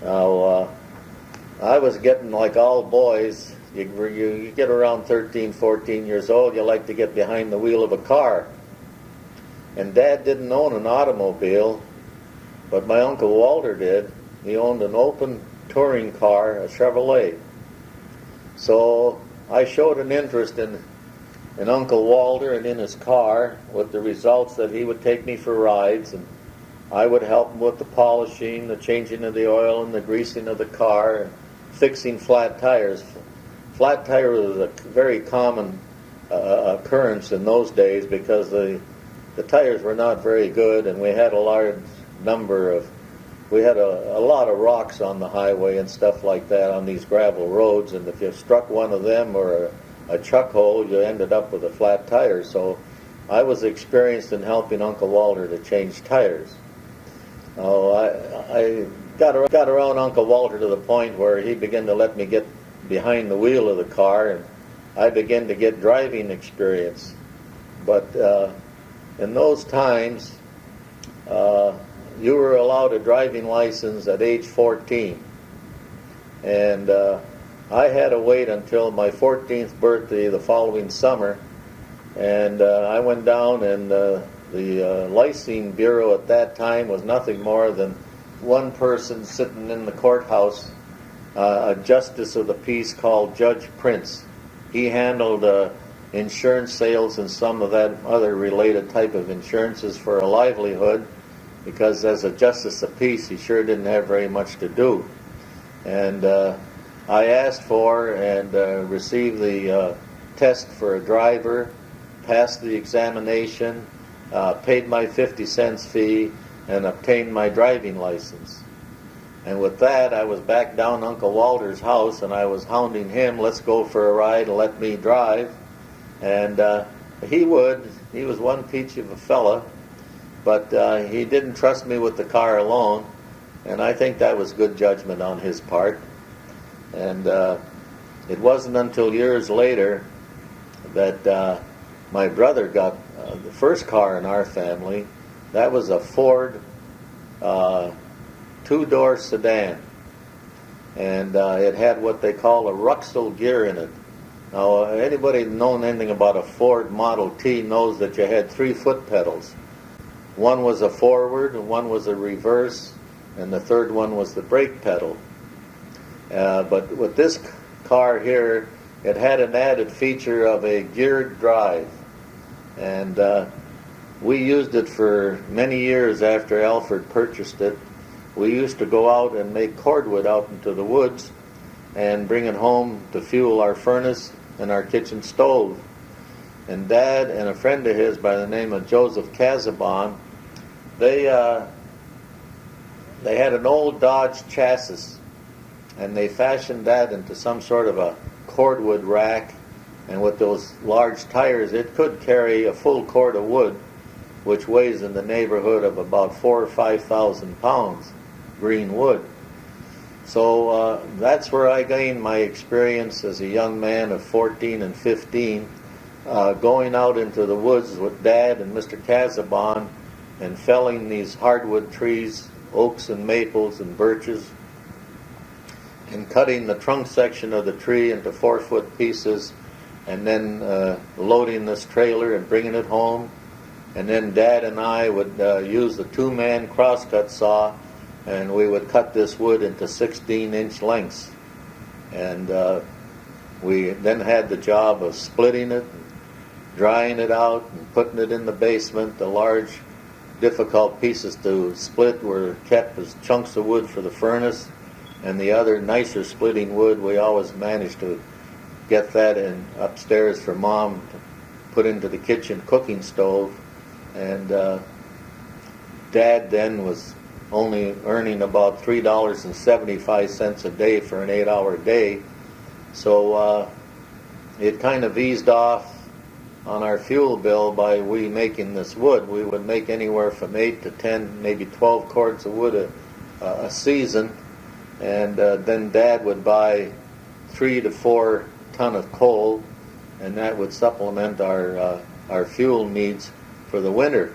Now, I was getting, like all boys, you get around 13, 14 years old, you like to get behind the wheel of a car. And Dad didn't own an automobile, but my Uncle Walter did. He owned an open touring car, a Chevrolet. So I showed an interest in Uncle Walter and in his car, with the results that he would take me for rides, and I would help him with the polishing, the changing of the oil, and the greasing of the car, and fixing flat tires. Flat tire was a very common occurrence in those days because the tires were not very good, and we had a large number of, we had a lot of rocks on the highway and stuff like that on these gravel roads, and if you struck one of them or a chuck hole, you ended up with a flat tire. So I was experienced in helping Uncle Walter to change tires. I got around Uncle Walter to the point where he began to let me get behind the wheel of the car, and I began to get driving experience. But in those times, you were allowed a driving license at age 14. And I had to wait until my 14th birthday the following summer, and I went down, and the licensing bureau at that time was nothing more than one person sitting in the courthouse, a justice of the peace called Judge Prince. He handled insurance sales and some of that other related type of insurances for a livelihood, because as a justice of peace he sure didn't have very much to do. And I asked for and received the test for a driver, passed the examination, paid my 50 cents fee, and obtained my driving license. And with that, I was back down Uncle Walter's house, and I was hounding him, let's go for a ride and let me drive. And he would. He was one peach of a fella, but he didn't trust me with the car alone, and I think that was good judgment on his part. And it wasn't until years later that my brother got the first car in our family. That was a Ford two-door sedan, and it had what they call a Ruxel gear in it. Now, anybody known anything about a Ford Model T knows that you had 3 foot pedals. One was a forward, and one was a reverse, and the third one was the brake pedal. But with this car here, it had an added feature of a geared drive, and we used it for many years after Alfred purchased it. We used to go out and make cordwood out into the woods and bring it home to fuel our furnace and our kitchen stove. And Dad and a friend of his by the name of Joseph Casabon, they had an old Dodge chassis, and they fashioned that into some sort of a cordwood rack, and with those large tires it could carry a full cord of wood, which weighs in the neighborhood of about 4,000 or 5,000 pounds, green wood. So that's where I gained my experience as a young man of 14 and 15, going out into the woods with Dad and Mr. Casabon and felling these hardwood trees, oaks and maples and birches, and cutting the trunk section of the tree into 4-foot pieces, and then loading this trailer and bringing it home. And then Dad and I would use the 2-man crosscut saw, and we would cut this wood into 16-inch lengths. And we then had the job of splitting it, drying it out, and putting it in the basement. The large, difficult pieces to split were kept as chunks of wood for the furnace, and the other nicer splitting wood, we always managed to get that in upstairs for Mom to put into the kitchen cooking stove. And Dad then was only earning about $3.75 a day for an 8-hour day, so it kind of eased off on our fuel bill by we making this wood. We would make anywhere from 8 to 10, maybe 12 cords of wood a season, and then Dad would buy 3 to 4 ton of coal, and that would supplement our fuel needs for the winter.